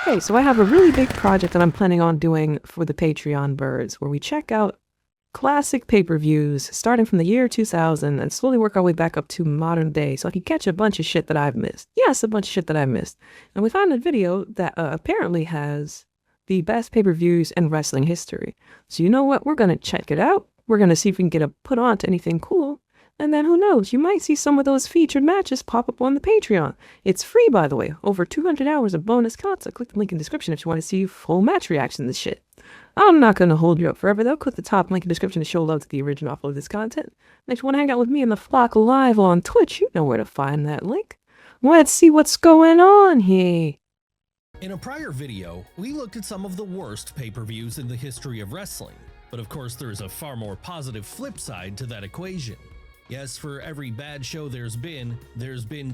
Okay, so I have a really big project that I'm planning on doing for the Patreon birds, where we check out classic pay-per-views starting from the year 2000 and slowly work our way back up to modern day so I can catch a bunch of shit that I've missed. Yes, a bunch of shit that I've missed. And we found a video that apparently has the best pay-per-views in wrestling history. So you know what? We're going to check it out. We're going to see if we can get a put on to anything cool. And then who knows, you might see some of those featured matches pop up on the Patreon. It's free, by the way. Over 200 hours of bonus content. Click the link in the description if you want to see full match reaction to this shit. I'm not going to hold you up forever, though. Click the top link in the description to show love to the original offer of this content. And if you want to hang out with me and the flock live on Twitch, you know where to find that link. Let's see what's going on here. In a prior video, we looked at some of the worst pay-per-views in the history of wrestling. But of course, there's a far more positive flip side to that equation. Yes, for every bad show there's been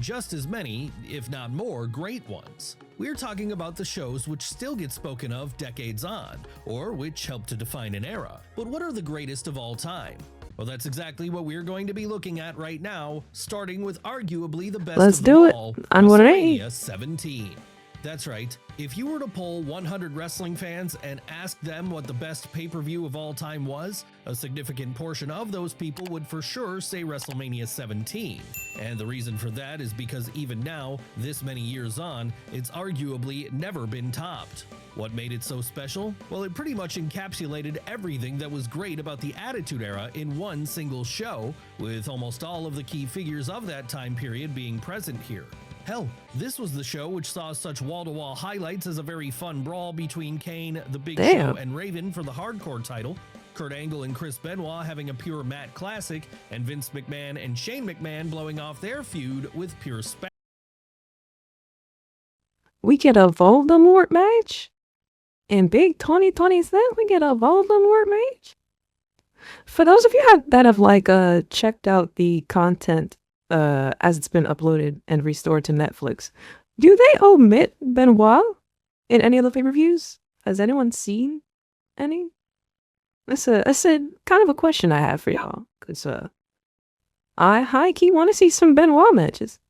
just as many, if not more, great ones. We're talking about the shows which still get spoken of decades on, or which help to define an era. But what are the greatest of all time? Well, that's exactly what we're going to be looking at right now, starting with arguably the best Let's of do them it. all, On what it ain't. WrestleMania 17. That's right. If you were to poll 100 wrestling fans and ask them what the best pay-per-view of all time was, a significant portion of those people would for sure say WrestleMania 17. And the reason for that is because even now, this many years on, it's arguably never been topped. What made it so special? Well, it pretty much encapsulated everything that was great about the Attitude Era in one single show, with almost all of the key figures of that time period being present here. Hell, this was the show which saw such wall-to-wall highlights as a very fun brawl between Kane, The Big Show, and Raven for the Hardcore title, Kurt Angle and Chris Benoit having a pure Matt classic, and Vince McMahon and Shane McMahon blowing off their feud with pure spec. We get a Voldemort match? In big 2020s, we get a Voldemort match? For those of you that have checked out the content as it's been uploaded and restored to Netflix, do they omit Benoit in any of the pay-per-views? Has anyone seen any? That's a kind of a question I have for y'all, because I high-key want to see some Benoit matches.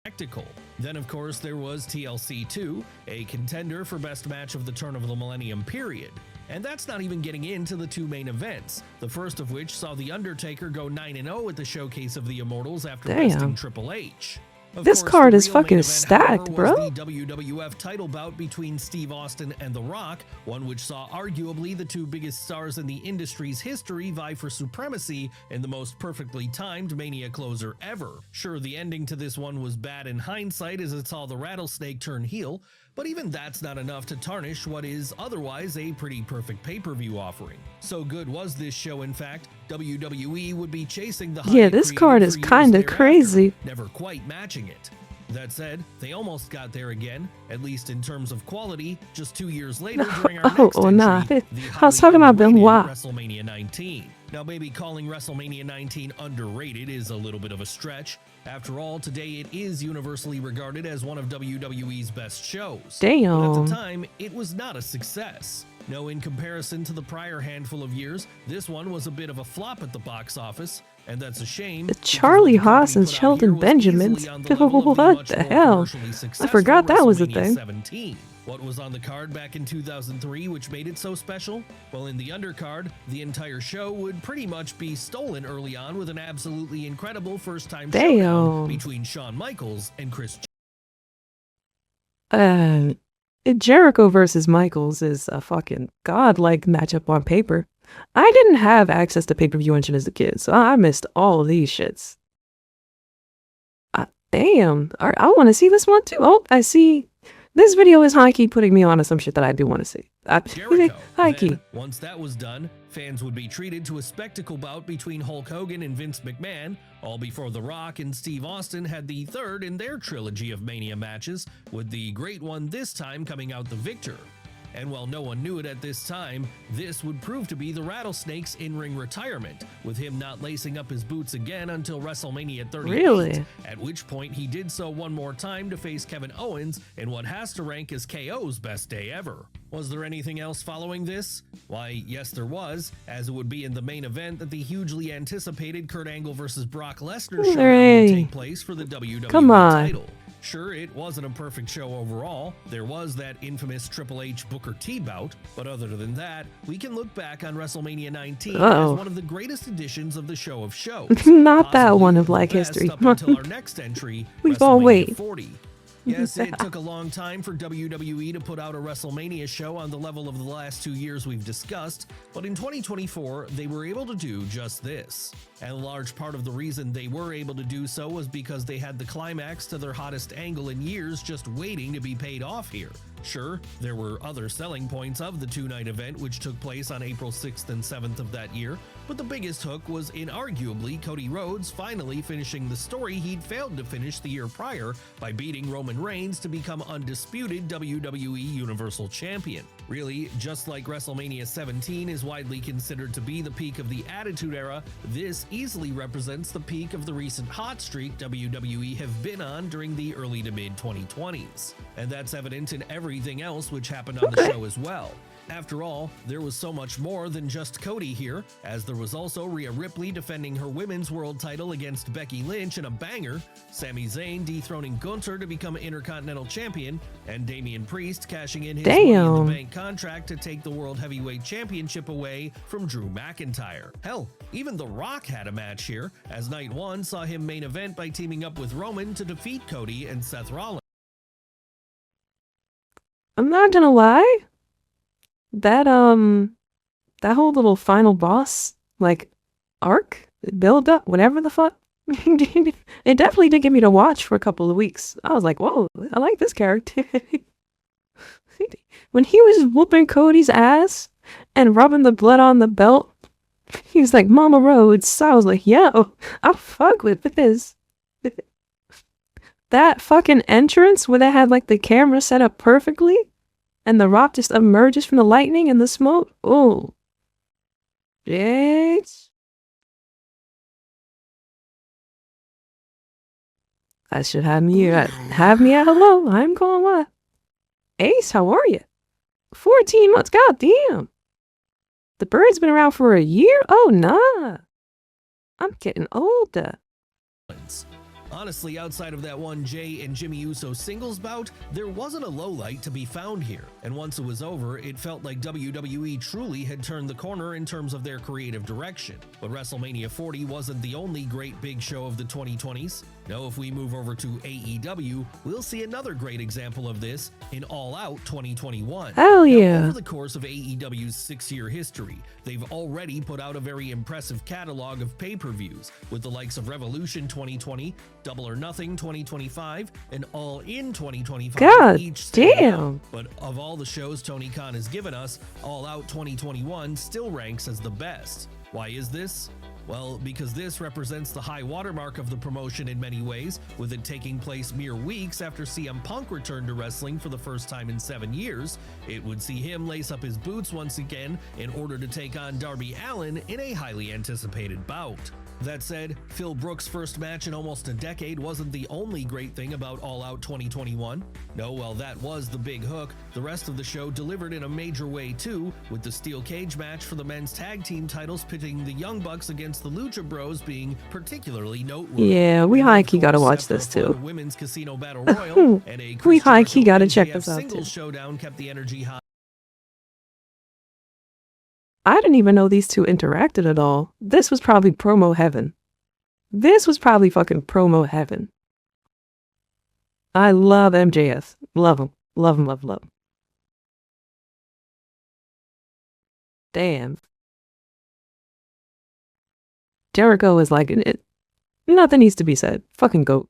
Spectacle. Then of course there was TLC 2, a contender for best match of the turn of the millennium period. And that's not even getting into the two main events, the first of which saw The Undertaker go 9-0 at the Showcase of the Immortals after besting Triple H. This card is fucking stacked, bro. The WWF title bout between Steve Austin and The Rock, one which saw arguably the two biggest stars in the industry's history vie for supremacy in the most perfectly timed Mania closer ever. Sure, the ending to this one was bad in hindsight as it saw the Rattlesnake turn heel, but even that's not enough to tarnish what is otherwise a pretty perfect pay-per-view offering. So good was this show, in fact, WWE would be chasing the yeah, this card is kinda crazy. Never quite matching it. That said, they almost got there again, at least in terms of quality, just 2 years later during our next entry, I was talking about Benoit. WrestleMania 19. Now maybe calling WrestleMania 19 underrated is a little bit of a stretch. After all, today it is universally regarded as one of WWE's best shows. Damn. But at the time, it was not a success. No, in comparison to the prior handful of years, this one was a bit of a flop at the box office, and that's a shame. Charlie Haas and Shelton Benjamin. What the hell? I forgot that was a thing. 17. What was on the card back in 2003 which made it so special? Well, in the undercard, the entire show would pretty much be stolen early on with an absolutely incredible first-time showdown between Shawn Michaels and Chris. Jericho versus Michaels is a fucking godlike matchup on paper. I didn't have access to pay-per-view engine as a kid, so I missed all of these shits. Damn. I want to see this one too. Oh, I see. This video is high-key putting me on to some shit that I do want to see. High-key. Once that was done, fans would be treated to a spectacle bout between Hulk Hogan and Vince McMahon, all before The Rock and Steve Austin had the third in their trilogy of Mania matches, with the great one this time coming out the victor. And while no one knew it at this time, this would prove to be the Rattlesnake's in-ring retirement, with him not lacing up his boots again until WrestleMania 38, really? At which point he did so one more time to face Kevin Owens in what has to rank as KO's best day ever. Was there anything else following this? Why, yes there was, as it would be in the main event that the hugely anticipated Kurt Angle vs. Brock Lesnar showdown would take place for the WWE title. Sure, it wasn't a perfect show overall. There was that infamous Triple H Booker T bout, but other than that, we can look back on WrestleMania 19 as one of the greatest editions of the show of shows. Not that one of like best history. Up until our next entry, We've all WrestleMania waited. 40. Yes, it took a long time for WWE to put out a WrestleMania show on the level of the last 2 years we've discussed, but in 2024, they were able to do just this. And a large part of the reason they were able to do so was because they had the climax to their hottest angle in years just waiting to be paid off here. Sure, there were other selling points of the two-night event which took place on April 6th and 7th of that year, but the biggest hook was inarguably Cody Rhodes finally finishing the story he'd failed to finish the year prior by beating Roman Reigns to become undisputed WWE Universal Champion. Really, just like WrestleMania 17 is widely considered to be the peak of the Attitude Era, this easily represents the peak of the recent hot streak WWE have been on during the early to mid 2020s. And that's evident in everything else which happened on the show as well. After all, there was so much more than just Cody here, as there was also Rhea Ripley defending her women's world title against Becky Lynch in a banger, Sami Zayn dethroning Gunther to become Intercontinental Champion, and Damian Priest cashing in his Money in the Bank contract to take the World Heavyweight Championship away from Drew McIntyre. Hell, even The Rock had a match here, as Night 1 saw him main event by teaming up with Roman to defeat Cody and Seth Rollins. I'm not gonna lie. That whole little final boss, like, arc, build up, whatever the fuck, it definitely did get me to watch for a couple of weeks. I was like, whoa, I like this character. When he was whooping Cody's ass and rubbing the blood on the belt, he was like, Mama Rhodes. So I was like, yo, I'll fuck with this. That fucking entrance where they had, like, the camera set up perfectly, and The Rock just emerges from the lightning and the smoke. Oh. Bitch. That should have me at hello. I'm going what? Ace, how are you? 14 months. God damn. The bird's been around for a year? Oh, nah. I'm getting older. Honestly, outside of that one Jay and Jimmy Uso singles bout, there wasn't a lowlight to be found here. And once it was over, it felt like WWE truly had turned the corner in terms of their creative direction. But WrestleMania 40 wasn't the only great big show of the 2020s. No, if we move over to AEW, we'll see another great example of this in All Out 2021. Hell yeah. Now, over the course of AEW's 6-year history, they've already put out a very impressive catalog of pay-per-views, with the likes of Revolution 2020, Double or Nothing 2025, and All In 2025. God each damn. But of all the shows Tony Khan has given us, All Out 2021 still ranks as the best. Why is this? Well, because this represents the high watermark of the promotion in many ways, with it taking place mere weeks after CM Punk returned to wrestling for the first time in 7 years. It would see him lace up his boots once again in order to take on Darby Allin in a highly anticipated bout. That said, Phil Brooks' first match in almost a decade wasn't the only great thing about All Out 2021. No, while that was the big hook, the rest of the show delivered in a major way too, with the steel cage match for the men's tag team titles pitting the Young Bucks against the Lucha Bros being particularly noteworthy. Yeah, we high-key gotta watch this too. Women's Casino Battle Royal and a we high-key gotta MJF check this out too. singles showdown kept the energy high. I didn't even know these two interacted at all. This was probably promo heaven. This was probably fucking promo heaven. I love MJF. Love him. Love him, love, love him. Damn. Jericho is like, nothing needs to be said. Fucking GOAT.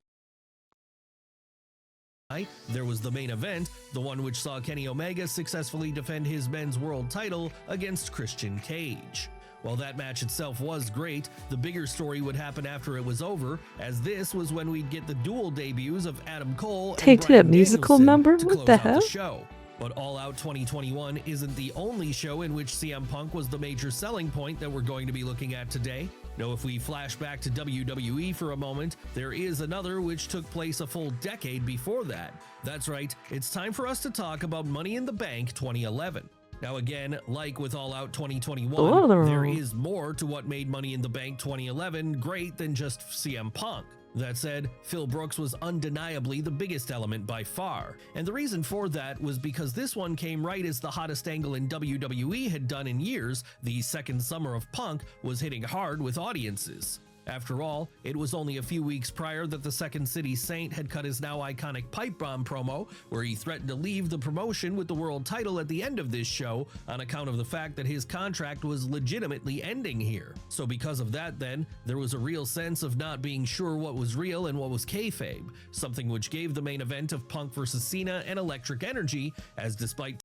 There was the main event, the one which saw Kenny Omega successfully defend his men's world title against Christian Cage. While that match itself was great, the bigger story would happen after it was over, as this was when we'd get the dual debuts of Adam Cole Take and to Bryan that musical Danielson number? to What close the out hell? the show. But All Out 2021 isn't the only show in which CM Punk was the major selling point that we're going to be looking at today. No, if we flash back to WWE for a moment, there is another which took place a full decade before that. That's right, it's time for us to talk about Money in the Bank 2011. Now again, like with All Out 2021, there is more to what made Money in the Bank 2011 great than just CM Punk. That said, Phil Brooks was undeniably the biggest element by far, and the reason for that was because this one came right as the hottest angle in WWE had done in years. The second summer of Punk was hitting hard with audiences. After all, it was only a few weeks prior that the Second City Saint had cut his now iconic pipe bomb promo, where he threatened to leave the promotion with the world title at the end of this show on account of the fact that his contract was legitimately ending here. So because of that then, there was a real sense of not being sure what was real and what was kayfabe, something which gave the main event of Punk vs. Cena an electric energy, as despite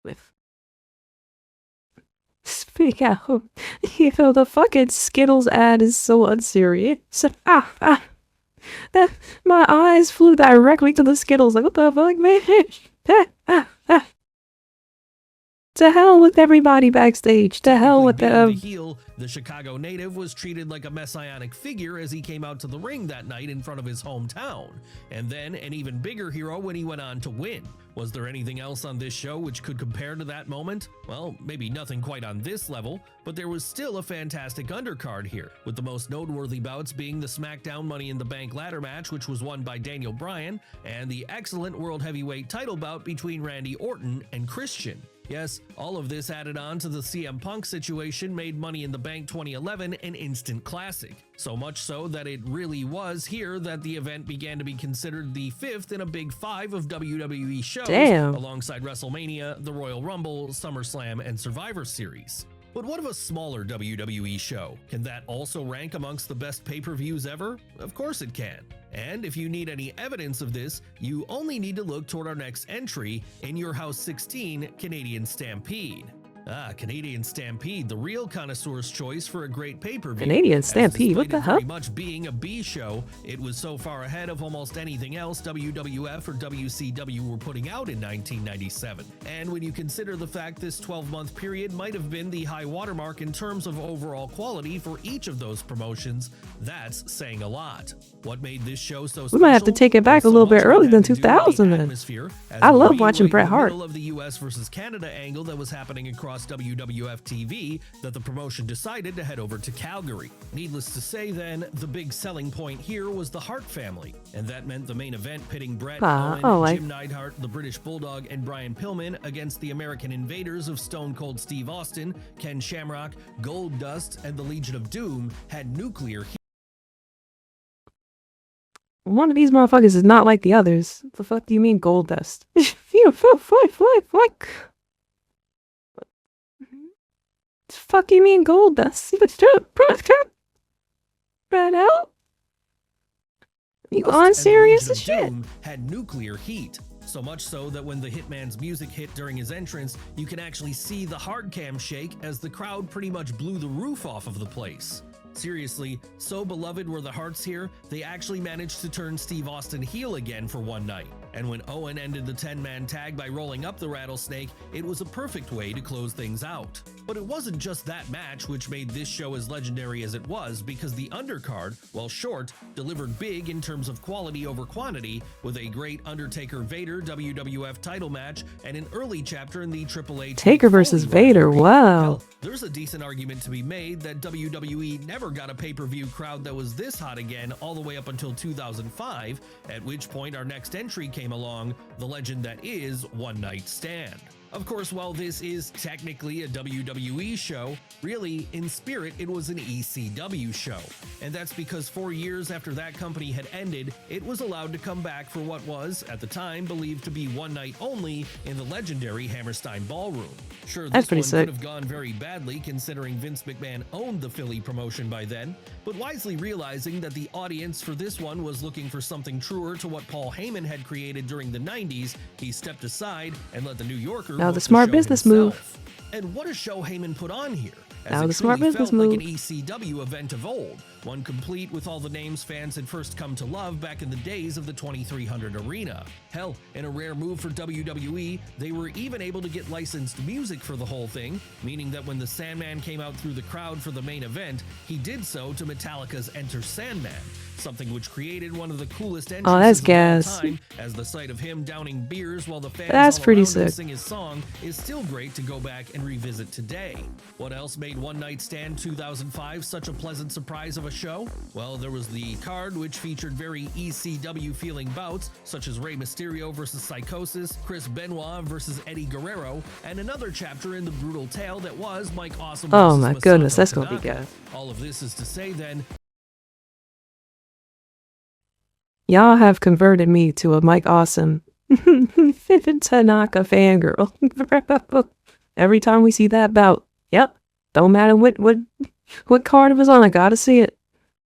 With. Speak out. You know, the fucking Skittles ad is so unserious. That my eyes flew directly to the Skittles. Like, what the fuck, man? To hell with everybody backstage. To hell with the them. heel, the Chicago native was treated like a messianic figure as he came out to the ring that night in front of his hometown, and then an even bigger hero when he went on to win. Was there anything else on this show which could compare to that moment? Well, maybe nothing quite on this level, but there was still a fantastic undercard here, with the most noteworthy bouts being the SmackDown Money in the Bank ladder match, which was won by Daniel Bryan, and the excellent World Heavyweight title bout between Randy Orton and Christian. Yes, all of this added on to the CM Punk situation made Money in the Bank 2011 an instant classic. So much so that it really was here that the event began to be considered the fifth in a big five of WWE shows, alongside WrestleMania, the Royal Rumble, SummerSlam, and Survivor Series. But what of a smaller WWE show? Can that also rank amongst the best pay-per-views ever? Of course it can. And if you need any evidence of this, you only need to look toward our next entry in Your House 16, Canadian Stampede. Canadian Stampede, the real connoisseur's choice for a great pay-per-view. Canadian Stampede, what the hell? Very much being a B show, it was so far ahead of almost anything else WWF or WCW were putting out in 1997. And when you consider the fact this 12-month period might have been the high watermark in terms of overall quality for each of those promotions, that's saying a lot. What made this show so special? We might have to take it back a little bit earlier than 2000 then. I love watching Bret Hart. Of the US versus Canada angle that was happening across WWF TV, that the promotion decided to head over to Calgary. Needless to say then, the big selling point here was the Hart family, and that meant the main event pitting Bret, Owen, Jim Neidhart, the British Bulldog, and Brian Pillman against the American Invaders of Stone Cold Steve Austin, Ken Shamrock, Gold Dust, and the Legion of Doom had nuclear. One of these motherfuckers is not like the others. The fuck do you mean Gold Dust? Fuck you mean Gold Dust? Right out? You on serious as shit? Had nuclear heat. So much so that when the Hitman's music hit during his entrance, you can actually see the hard cam shake as the crowd pretty much blew the roof off of the place. Seriously, so beloved were the Harts here, they actually managed to turn Steve Austin heel again for one night. And when Owen ended the 10-man tag by rolling up the rattlesnake, it was a perfect way to close things out. But it wasn't just that match which made this show as legendary as it was, because the undercard, while short, delivered big in terms of quality over quantity, with a great Undertaker-Vader WWF title match and an early chapter in the AAA Taker versus Vader, wow. Hell, there's a decent argument to be made that WWE never got a pay-per-view crowd that was this hot again all the way up until 2005, at which point our next entry came along, the legend that is One Night Stand. Of course, while this is technically a WWE show, really, in spirit, it was an ECW show. And that's because 4 years after that company had ended, it was allowed to come back for what was, at the time, believed to be one night only in the legendary Hammerstein Ballroom. Sure, this one could have gone very badly considering Vince McMahon owned the Philly promotion by then, but wisely realizing that the audience for this one was looking for something truer to what Paul Heyman had created during the 90s, he stepped aside and let the New Yorker the smart business move. And what a show Heyman put on here. Now the smart business move. Like an ECW event of old, one complete with all the names fans had first come to love back in the days of the 2300 Arena. Hell, in a rare move for WWE, they were even able to get licensed music for the whole thing, meaning that when the Sandman came out through the crowd for the main event, he did so to Metallica's Enter Sandman, something which created one of the coolest entrances of all time, as the sight of him downing beers while the fans all around him sing his song is still great to go back and revisit today. What else made One Night Stand 2005 such a pleasant surprise of a show? Well, there was the card, which featured very ECW feeling bouts, such as Rey Mysterio versus Psychosis, Chris Benoit versus Eddie Guerrero, and another chapter in the brutal tale that was Mike Awesome versus Oh my Masato goodness, that's gonna be Tanaka. good. All of this is to say then, Y'all have converted me to a Mike Awesome Tanaka fangirl. Every time we see that bout, yep, don't matter what card it was on, I gotta see it.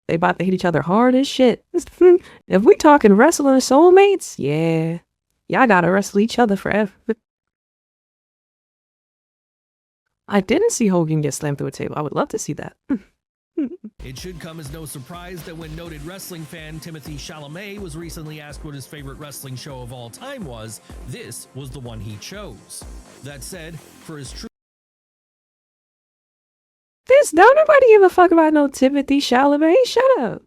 They about to hit each other hard as shit. If we talking wrestling soulmates, yeah, y'all gotta wrestle each other forever. I didn't see Hogan get slammed through a table. I would love to see that. it should come as no surprise that when noted wrestling fan Timothy Chalamet was recently asked what his favorite wrestling show of all time was, this was the one he chose. That said, for his true Don't nobody give a fuck about no Timothy Chalamet. Shut up.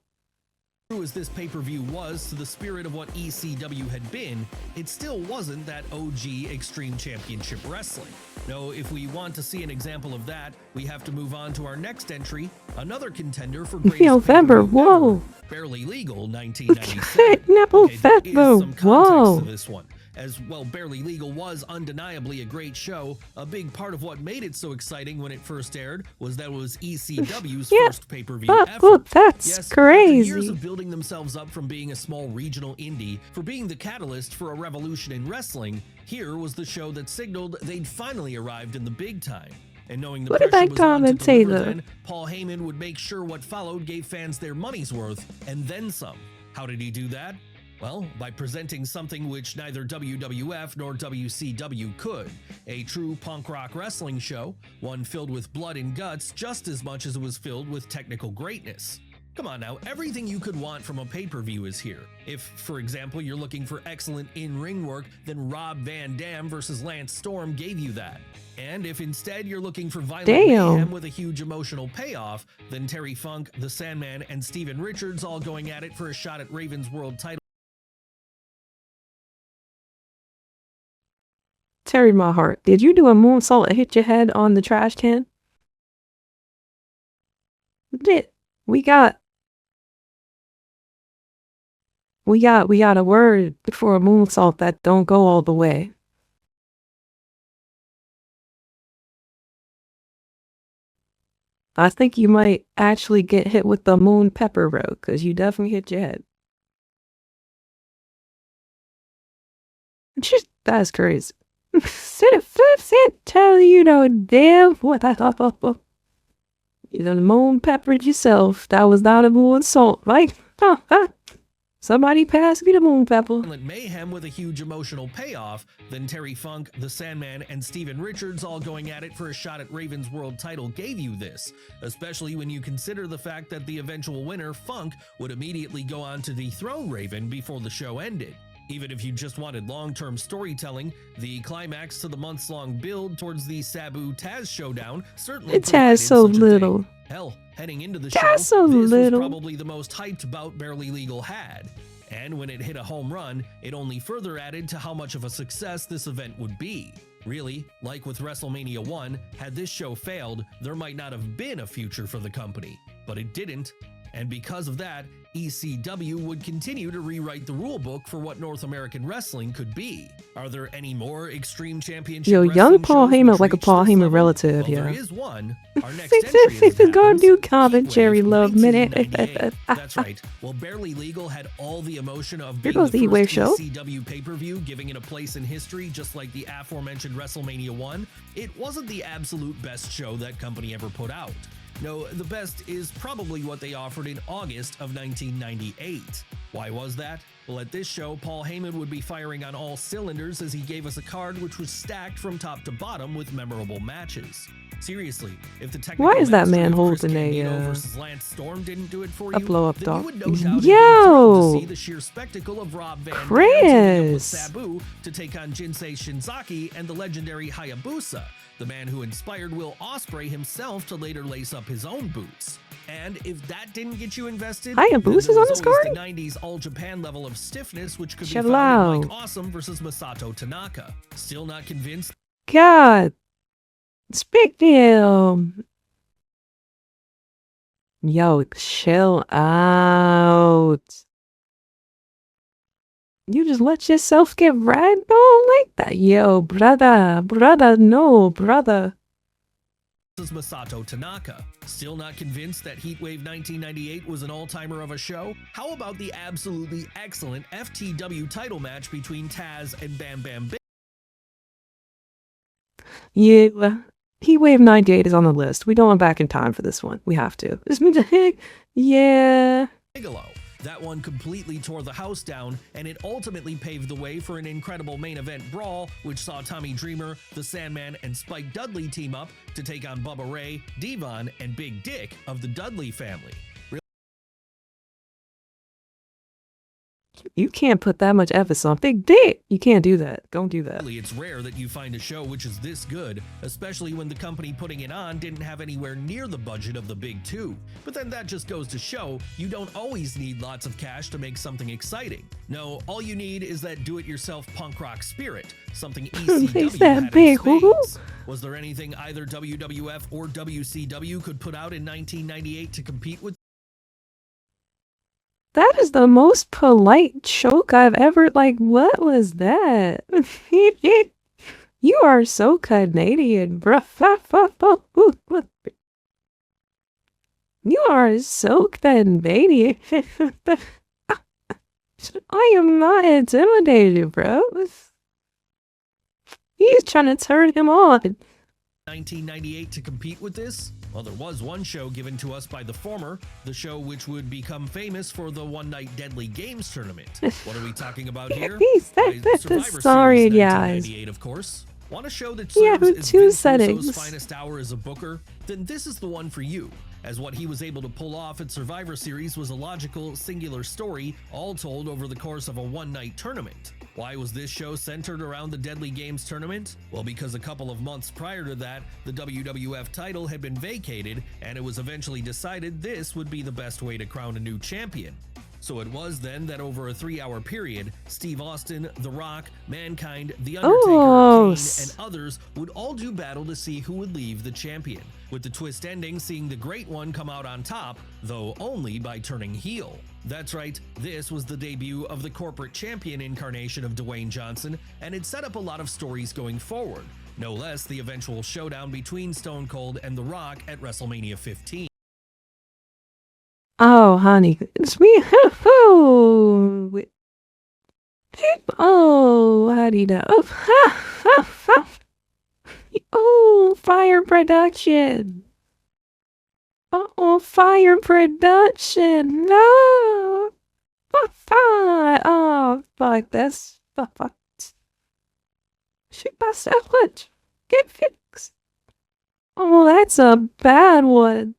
as this pay-per-view was to the spirit of what ECW had been, it still wasn't that OG Extreme Championship Wrestling. No, if we want to see an example of that, we have to move on to our next entry, another contender for greatest November, pay-per-view whoa. ever, Barely Legal 1997. Fat nipple, Okay, there fat is boo, some context whoa. to this one. As well, Barely Legal was undeniably a great show. A big part of what made it so exciting when it first aired was that it was ECW's Yeah, first pay-per-view but ever. that's Yes, after crazy. years of building themselves up from being a small regional indie, for being the catalyst for a revolution in wrestling, here was the show that signaled they'd finally arrived in the big time. And knowing the What did pressure that was on to deliver commentator? then, Paul Heyman would make sure what followed gave fans their money's worth, and then some. How did he do that? Well, by presenting something which neither WWF nor WCW could. A true punk rock wrestling show, one filled with blood and guts just as much as it was filled with technical greatness. Come on now, everything you could want from a pay-per-view is here. If, for example, you're looking for excellent in-ring work, then Rob Van Dam versus Lance Storm gave you that. And if instead you're looking for violent mayhem with a huge emotional payoff, then Terry Funk, The Sandman, and Steven Richards all going at it for a shot at Raven's world title. Terry, my heart, did you do a moonsault and hit your head on the trash can? Did we got a word for a moonsault that don't go all the way. I think you might actually get hit with the moon pepper road, because you definitely hit your head. That's crazy. Tell you know damn what I thought. You know, moon peppered yourself. That was not a moonsault, right? Somebody pass me the moon pepper. Mayhem with a huge emotional payoff, then Terry Funk, The Sandman, and Steven Richards all going at it for a shot at Raven's world title gave you this, especially when you consider the fact that the eventual winner, Funk, would immediately go on to dethrone Raven before the show ended. Even if you just wanted long-term storytelling, the climax to the months-long build towards the Sabu Taz showdown certainly It has so little. Hell, heading into the show, So this little. was probably the most hyped bout Barely Legal had. And when it hit a home run, it only further added to how much of a success this event would be. Really, like with WrestleMania 1, had this show failed, there might not have been a future for the company. But it didn't. And because of that, ECW would continue to rewrite the rulebook for what North American wrestling could be. Are there any more Extreme Championship Yo, young wrestling Paul shows Heyman, which like a reached Paul this Heyman level? relative, Well, yeah. there is one. Our next entry, as it Go do happens, commentary, Heatwave, love minute. 1998. That's right. Well, Barely Legal had all the emotion of Here being goes the the Heatwave first show. ECW pay-per-view, giving it a place in history, just like the aforementioned WrestleMania 1. It wasn't the absolute best show that company ever put out. No, the best is probably what they offered in August of 1998. Why was that? Well, at this show, Paul Heyman would be firing on all cylinders as he gave us a card which was stacked from top to bottom with memorable matches. Seriously, if the technical Why is that mastery man of Chris holding a, Candido versus Lance Storm didn't do it for a you, blow-up then dog? you would no doubt have been Yo! thrilled to see the sheer spectacle of Rob Van Dam teaming up with Chris! Sabu to take on Jinsei Shinzaki and the legendary Hayabusa, the man who inspired Will Ospreay himself to later lace up his own boots. And if that didn't get you invested, Hayabusa's then there on was this always card? the 90s All Japan level of stiffness, which could Chill be found in out. Mike Awesome versus Masato Tanaka. Still not convinced? God. Speak to him. Yo, chill out. You just let yourself get ragdolled like that? Yo, brother, no, brother. This is Masato Tanaka. Still not convinced that Heatwave 1998 was an all-timer of a show? How about the absolutely excellent FTW title match between Taz and Bam Bam Yeah, Heatwave 98 is on the list. We don't want back in time for this one. We have to. This means yeah. Bigelow? That one completely tore the house down, and it ultimately paved the way for an incredible main event brawl, which saw Tommy Dreamer, The Sandman, and Spike Dudley team up to take on Bubba Ray, Devon, and Big Dick of the Dudley family. You can't put that much emphasis on Big Dick. You can't do that. Don't do that. It's rare that you find a show which is this good, especially when the company putting it on didn't have anywhere near the budget of the big two. But then that just goes to show you don't always need lots of cash to make something exciting. No, all you need is that do-it-yourself punk rock spirit, something ECW had in spades. Was there anything either WWF or WCW could put out in 1998 to compete with? That is the most polite choke I've ever, what was that? You are so Canadian, bruh. You are so Canadian. I am not intimidated, bro. He's trying to turn him on. 1998 to compete with this? Well, there was one show given to us by the former, the show which would become famous for the one-night Deadly Games tournament. What are we talking about here? Sorry, guys. Of course. Want a show that serves as Vince Russo's finest hour as a booker? Then this is the one for you, as what he was able to pull off at Survivor Series was a logical, singular story, all told over the course of a one-night tournament. Why was this show centered around the Deadly Games tournament? Well, because a couple of months prior to that, the WWF title had been vacated, and it was eventually decided this would be the best way to crown a new champion. So it was then that over a 3-hour period, Steve Austin, The Rock, Mankind, The Undertaker, Kane, and others would all do battle to see who would leave the champion, with the twist ending seeing the Great One come out on top, though only by turning heel. That's right, this was the debut of the corporate champion incarnation of Dwayne Johnson, and it set up a lot of stories going forward, no less the eventual showdown between Stone Cold and The Rock at WrestleMania 15. Oh, honey, it's me. Oh, how do you know? Oh, fire production. Oh, fire production. No. Oh, fuck this. Fuck. Shoot myself. Get fixed. Oh, that's a bad one.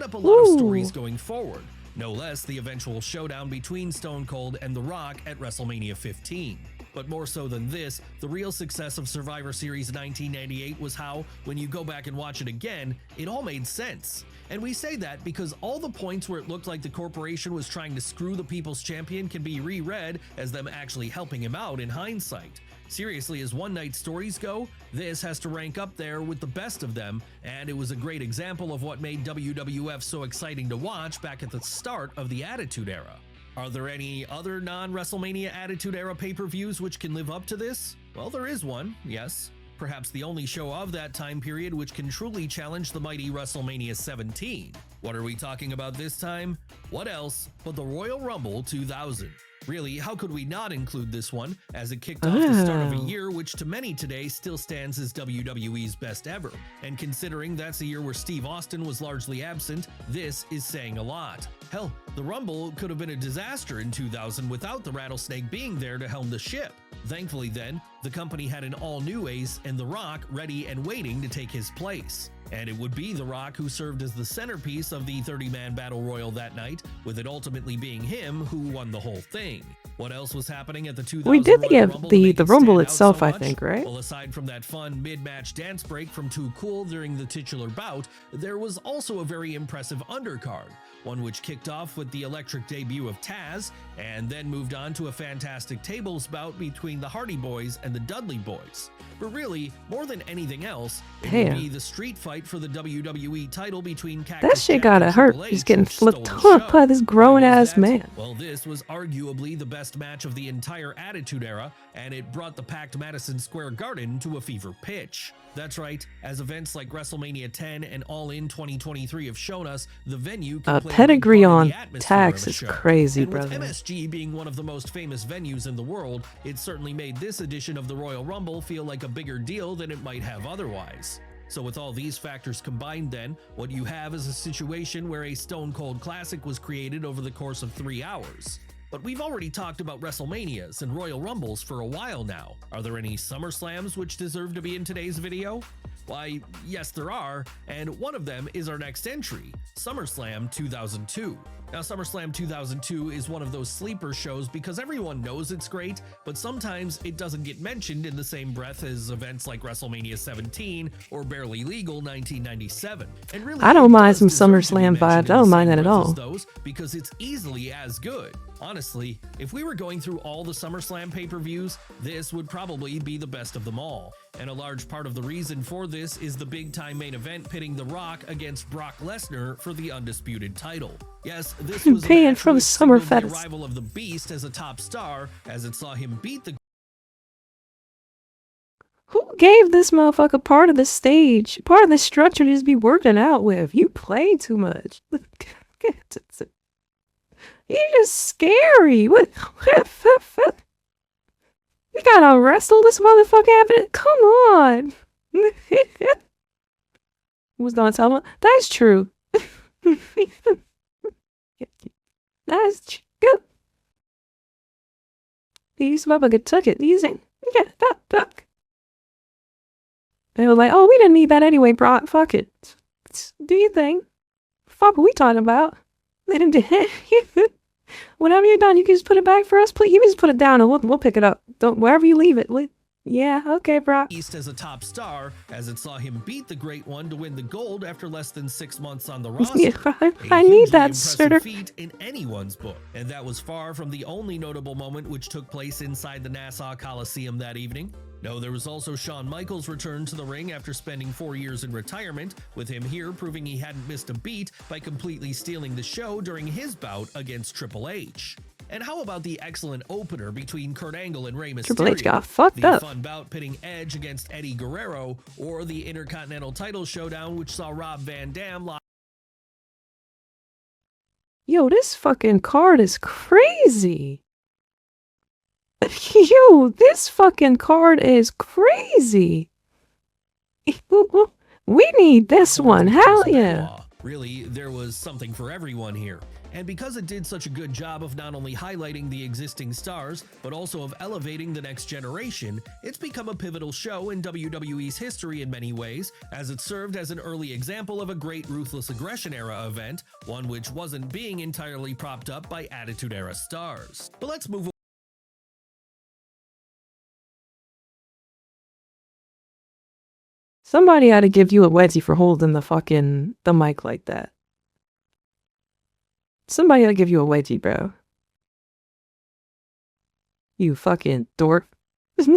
Up a lot of stories going forward, no less the eventual showdown between Stone Cold and The Rock at WrestleMania 15. But more so than this, the real success of Survivor Series 1998 was how, when you go back and watch it again, it all made sense. And we say that because all the points where it looked like the corporation was trying to screw the People's Champion can be reread as them actually helping him out in hindsight. Seriously, as one-night stories go, this has to rank up there with the best of them, and it was a great example of what made WWF so exciting to watch back at the start of the Attitude Era. Are there any other non-WrestleMania Attitude Era pay-per-views which can live up to this? Well, there is one, yes. Perhaps the only show of that time period which can truly challenge the mighty WrestleMania 17. What are we talking about this time? What else but the Royal Rumble 2000? Really, how could we not include this one, as it kicked off the start of a year which to many today still stands as WWE's best ever. And considering that's a year where Steve Austin was largely absent, this is saying a lot. Hell, the Rumble could have been a disaster in 2000 without the Rattlesnake being there to helm the ship. Thankfully then, the company had an all-new ace and The Rock ready and waiting to take his place. And it would be The Rock who served as the centerpiece of the 30-man battle royal that night, with it ultimately being him who won the whole thing. What else was happening at the 2000 We did the Rumble itself, so I think, right? Well, aside from that fun mid-match dance break from Too Cool during the titular bout, there was also a very impressive undercard, one which kicked off with the electric debut of Taz, and then moved on to a fantastic tables bout between the Hardy Boys and and the Dudley Boys. But really, more than anything else, it Damn. would be the street fight for the WWE title between Cactus That shit Jack gotta and hurt. Triple He's H, getting which stole flipped the up show. by this grown-ass Why was that? man. Well, this was arguably the best match of the entire Attitude Era, and it brought the packed Madison Square Garden to a fever pitch. That's right, as events like WrestleMania 10 and All In 2023 have shown us, the venue can play a big Pedigree part in on the atmosphere tax of a is show. crazy, And with brother. MSG being one of the most famous venues in the world, it certainly made this edition of the Royal Rumble feel like a bigger deal than it might have otherwise. So with all these factors combined then, what you have is a situation where a Stone Cold Classic was created over the course of 3 hours. But we've already talked about WrestleManias and Royal Rumbles for a while now. Are there any SummerSlams which deserve to be in today's video? Why, yes there are, and one of them is our next entry, SummerSlam 2002. Now, SummerSlam 2002 is one of those sleeper shows because everyone knows it's great, but sometimes it doesn't get mentioned in the same breath as events like WrestleMania 17 or Barely Legal 1997. And really, I don't it mind does some deserve to be SummerSlam mentioned vibes. I in the don't mind same that at breath as all. those because it's easily as good. Honestly, if we were going through all the SummerSlam pay-per-views, this would probably be the best of them all. And a large part of the reason for this is the big-time main event pitting The Rock against Brock Lesnar for the undisputed title. Yes, this was a Paying match from which Summer signaled the Fest. arrival of the Beast as a top star, as it saw him beat the Who gave this motherfucker part of the stage, part of the structure to just be working out with? You play too much. You're just scary. What? We gotta wrestle this motherfucker happening? Come on. Who's gonna tell me? That's true. That's good. These motherfucker took it. These ain't. Fuck. They were like, oh, we didn't need that anyway, bro. Fuck it. Do your thing. Fuck, what we talking about? They didn't do it. Whenever you're done, you can just put it back for us, please. You can just put it down and we'll pick it up. Don't wherever you leave it. Yeah, okay, bro. Beast as a top star, as it saw him beat the Great One to win the gold after less than 6 months on the roster. Yeah, I A need hugely that, impressive sir. feat in anyone's book, and that was far from the only notable moment which took place inside the Nassau Coliseum that evening. No, there was also Shawn Michaels' return to the ring after spending 4 years in retirement, with him here proving he hadn't missed a beat by completely stealing the show during his bout against Triple H. And how about the excellent opener between Kurt Angle and Rey Mysterio? Triple H got fucked the up. fun bout pitting Edge against Eddie Guerrero, or the Intercontinental title showdown which saw Rob Van Dam lock Yo, this fucking card is crazy. Yo, this fucking card is crazy. We need this one. Hell yeah. Really, there was something for everyone here. And because it did such a good job of not only highlighting the existing stars, but also of elevating the next generation, it's become a pivotal show in WWE's history in many ways, as it served as an early example of a great Ruthless Aggression era event, one which wasn't being entirely propped up by Attitude Era stars. But let's move Somebody had to give you a wedgie for holding the mic like that. Somebody had to give you a wedgie, bro. You fucking dork. So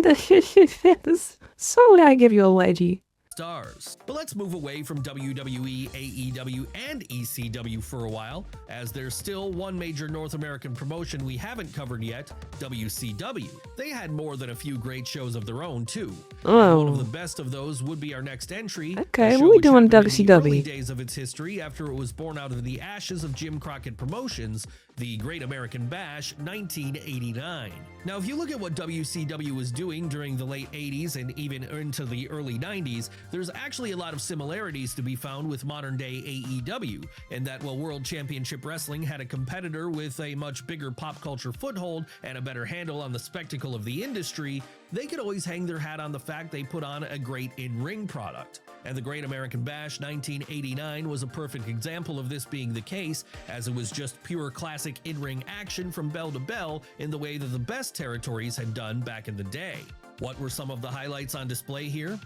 I give you a wedgie. stars. But let's move away from WWE, AEW, and ECW for a while, as there's still one major North American promotion we haven't covered yet, WCW. They had more than a few great shows of their own, too. And one of the best of those would be our next entry. Okay, a show what we which doing happened in the WCW? early days of its history after it was born out of the ashes of Jim Crockett Promotions, the Great American Bash 1989. Now, if you look at what WCW was doing during the late 80s and even into the early 90s, there's actually a lot of similarities to be found with modern-day AEW, in that while World Championship Wrestling had a competitor with a much bigger pop culture foothold and a better handle on the spectacle of the industry, they could always hang their hat on the fact they put on a great in-ring product. And the Great American Bash 1989 was a perfect example of this being the case, as it was just pure classic in-ring action from bell to bell in the way that the best territories had done back in the day. What were some of the highlights on display here?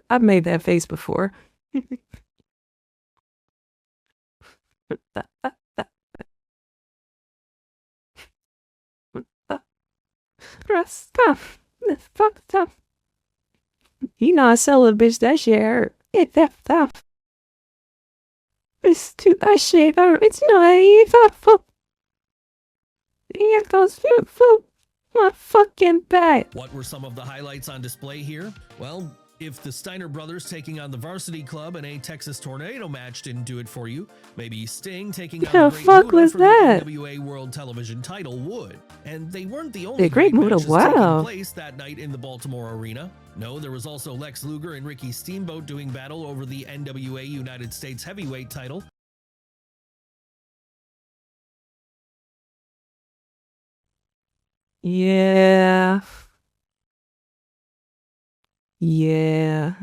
I've made that face before. Stuff. Fuck stuff. He not sell a bitch that shit hurt. It that stuff. It's too that shit hurt. It's not it goes my fucking bad. What were some of the highlights on display here? Well, if the Steiner brothers taking on the Varsity Club in a Texas Tornado match didn't do it for you, maybe Sting taking on The the Great fuck Muta was for that? the NWA World Television title would. And they weren't the only The Great Muta, matches wow. taking place that night in the Baltimore arena. No, there was also Lex Luger and Ricky Steamboat doing battle over the NWA United States Heavyweight title. Yeah. Yeah.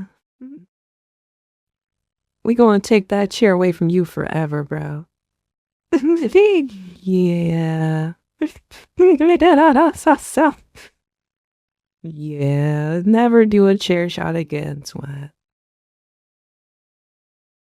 We gonna take that chair away from you forever, bro. Yeah. Yeah. Never do a chair shot again, Sweat.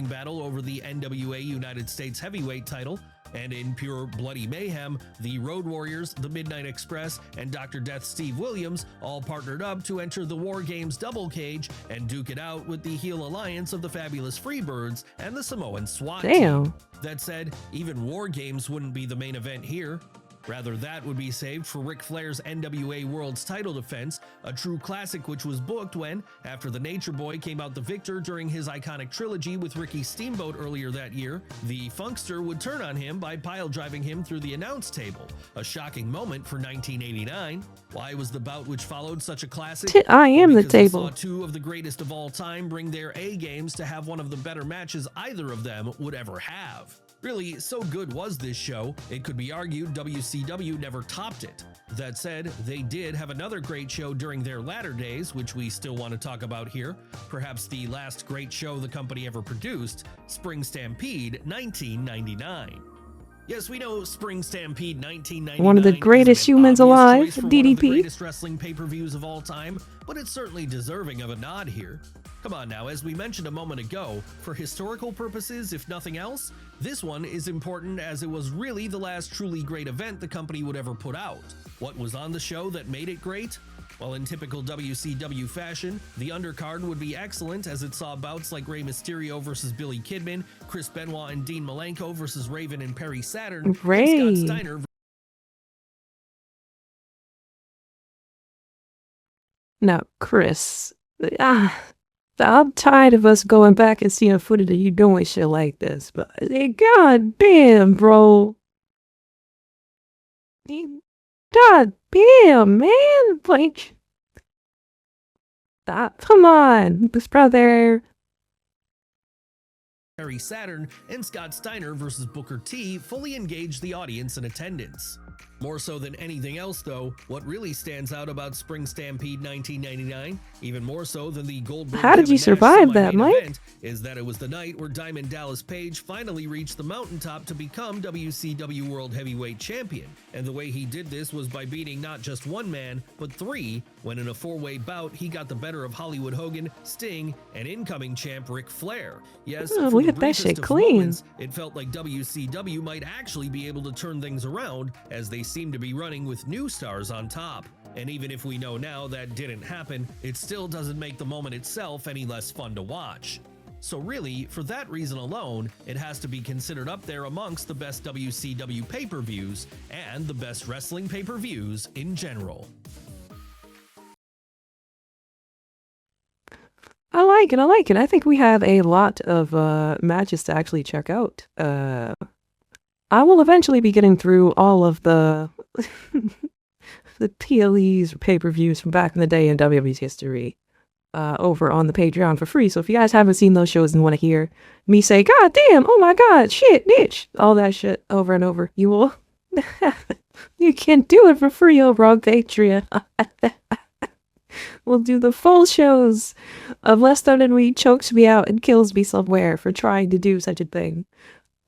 Battle over the NWA United States Heavyweight title. And in pure bloody mayhem, the Road Warriors, the Midnight Express, and Dr. Death Steve Williams all partnered up to enter the War Games double cage and duke it out with the heel alliance of the Fabulous Freebirds and the Samoan SWAT team. That said, even War Games wouldn't be the main event here. Rather, that would be saved for Ric Flair's NWA World's title defense, a true classic which was booked when, after the Nature Boy came out the victor during his iconic trilogy with Ricky Steamboat earlier that year, the Funkster would turn on him by pile-driving him through the announce table. A shocking moment for 1989. Why was the bout which followed such a classic? I am the Because we table. saw two of the greatest of all time bring their A-games to have one of the better matches either of them would ever have. Really, so good was this show, it could be argued WCW never topped it. That said, they did have another great show during their latter days, which we still want to talk about here. Perhaps the last great show the company ever produced, Spring Stampede 1999. Yes, we know Spring Stampede 1999 One of the greatest isn't an humans obvious alive, choice for one of the DDP. greatest wrestling pay-per-views of all time, but it's certainly deserving of a nod here. Come on now, as we mentioned a moment ago, for historical purposes, if nothing else, this one is important as it was really the last truly great event the company would ever put out. What was on the show that made it great? Well, in typical WCW fashion, the undercard would be excellent as it saw bouts like Rey Mysterio versus Billy Kidman, Chris Benoit and Dean Malenko versus Raven and Perry Saturn, and Ray. Scott Steiner. Now, Chris, I'm tired of us going back and seeing footage of you doing shit like this, but god damn, bro. God damn, man. Like, come on, this brother. Perry Saturn and Scott Steiner versus Booker T fully engaged the audience in attendance. More so than anything else though, what really stands out about Spring Stampede 1999, even more so than the Goldberg How did you Kevin Nash survive that, semi-main Mike? event, is that it was the night where Diamond Dallas Page finally reached the mountaintop to become WCW World Heavyweight Champion. And the way he did this was by beating not just one man, but three, when in a four-way bout he got the better of Hollywood Hogan, Sting, and incoming champ Ric Flair. Yes, Oh, for look the at that briefest shit of clean. moments, it felt like WCW might actually be able to turn things around, as they seem to be running with new stars on top. And even if we know now that didn't happen, it still doesn't make the moment itself any less fun to watch. So really, for that reason alone, it has to be considered up there amongst the best WCW pay-per-views and the best wrestling pay-per-views in general. I like it. I think we have a lot of matches to actually check out. I will eventually be getting through all of the the PLEs or pay-per-views from back in the day in WWE's history over on the Patreon for free. So if you guys haven't seen those shows and want to hear me say, God damn, oh my God, shit, bitch, all that shit over and over, you will. You can do it for free over on Patreon. We'll do the full shows unless WWE chokes me out and kills me somewhere for trying to do such a thing.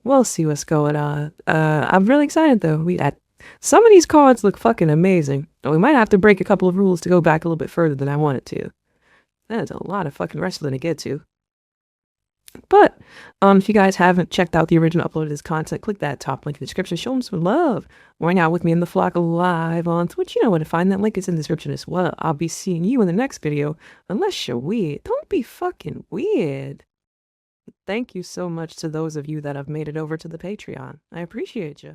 We'll see what's going on. I'm really excited though. Some of these cards look fucking amazing. We might have to break a couple of rules to go back a little bit further than I wanted to. That's a lot of fucking wrestling to get to. But if you guys haven't checked out the original upload of this content, click that top link in the description. Show them some love. Hang out with me in the flock live on Twitch. You know where to find that link. Is in the description as well. I'll be seeing you in the next video. Unless you're weird. Don't be fucking weird. Thank you so much to those of you that have made it over to the Patreon. I appreciate you.